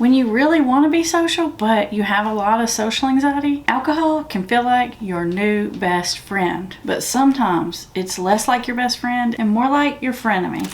When you really want to be social, but you have a lot of social anxiety, alcohol can feel like your new best friend. But sometimes it's less like your best friend and more like your frenemy.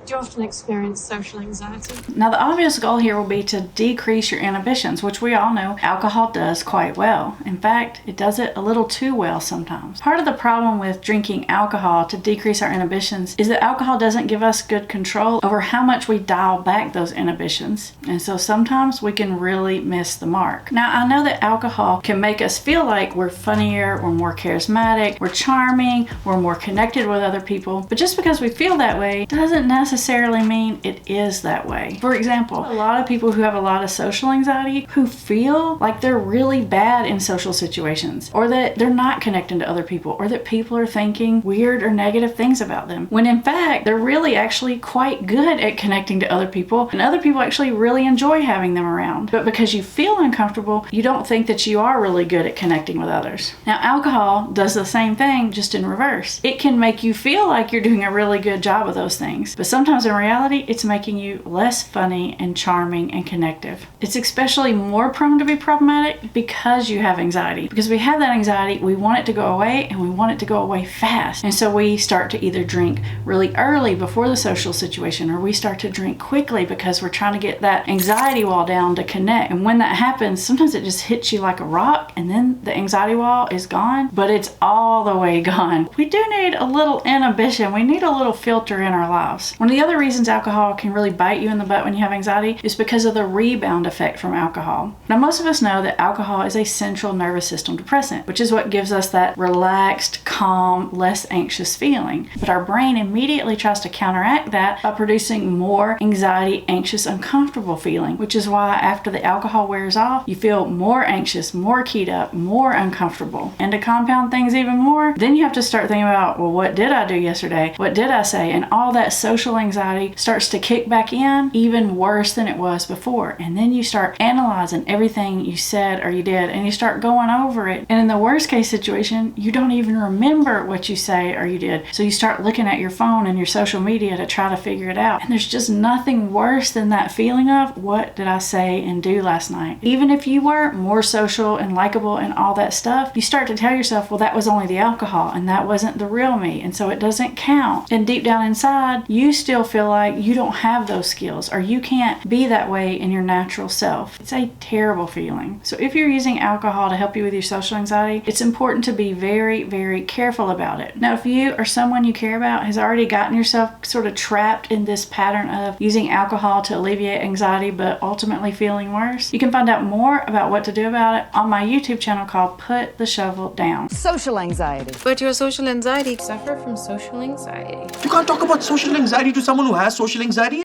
Do you often experience social anxiety? Now, the obvious goal here will be to decrease your inhibitions, which we all know alcohol does quite well. In fact, it does it a little too well sometimes. Part of the problem with drinking alcohol to decrease our inhibitions is that alcohol doesn't give us good control over how much we dial back those inhibitions. And so sometimes we can really miss the mark. Now, I know that alcohol can make us feel like we're funnier, we're more charismatic, we're charming, we're more connected with other people. But just because we feel that way doesn't necessarily mean it is that way. For example, a lot of people who have a lot of social anxiety who feel like they're really bad in social situations, or that they're not connecting to other people, or that people are thinking weird or negative things about them, when in fact they're really actually quite good at connecting to other people, and other people actually really enjoy having them around. But because you feel uncomfortable, you don't think that you are really good at connecting with others. Now, alcohol does the same thing, just in reverse. It can make you feel like you're doing a really good job of those things, but sometimes in reality, it's making you less funny and charming and connective. It's especially more prone to be problematic because you have anxiety. Because we have that anxiety, we want it to go away, and we want it to go away fast. And so we start to either drink really early before the social situation, or we start to drink quickly because we're trying to get that anxiety wall down to connect. And when that happens, sometimes it just hits you like a rock, and then the anxiety wall is gone, but it's all the way gone. We do need a little inhibition. We need a little filter in our lives. One of the other reasons alcohol can really bite you in the butt when you have anxiety is because of the rebound effect from alcohol. Now, most of us know that alcohol is a central nervous system depressant, which is what gives us that relaxed, calm, less anxious feeling. But our brain immediately tries to counteract that by producing more anxiety, anxious, uncomfortable feeling, which is why after the alcohol wears off, you feel more anxious, more keyed up, more uncomfortable. And to compound things even more, then you have to start thinking about, well, what did I do yesterday? What did I say? And all that social anxiety starts to kick back in even worse than it was before. And then you start analyzing everything you said or you did, and you start going over it. And in the worst case situation, you don't even remember what you say or you did. So you start looking at your phone and your social media to try to figure it out. And there's just nothing worse than that feeling of, what did I say and do last night? Even if you were more social and likable and all that stuff, you start to tell yourself, well, that was only the alcohol and that wasn't the real me, and so it doesn't count. And deep down inside, you still feel like you don't have those skills, or you can't be that way in your natural self. It's a terrible feeling. So if you're using alcohol to help you with your social anxiety, it's important to be very, very careful about it. Now, if you or someone you care about has already gotten yourself sort of trapped in this pattern of using alcohol to alleviate anxiety but ultimately feeling worse, you can find out more about what to do about it on my YouTube channel called Put the Shovel Down. Social anxiety. But your social anxiety Suffer from social anxiety. You can't talk about social anxiety to someone who has social anxiety.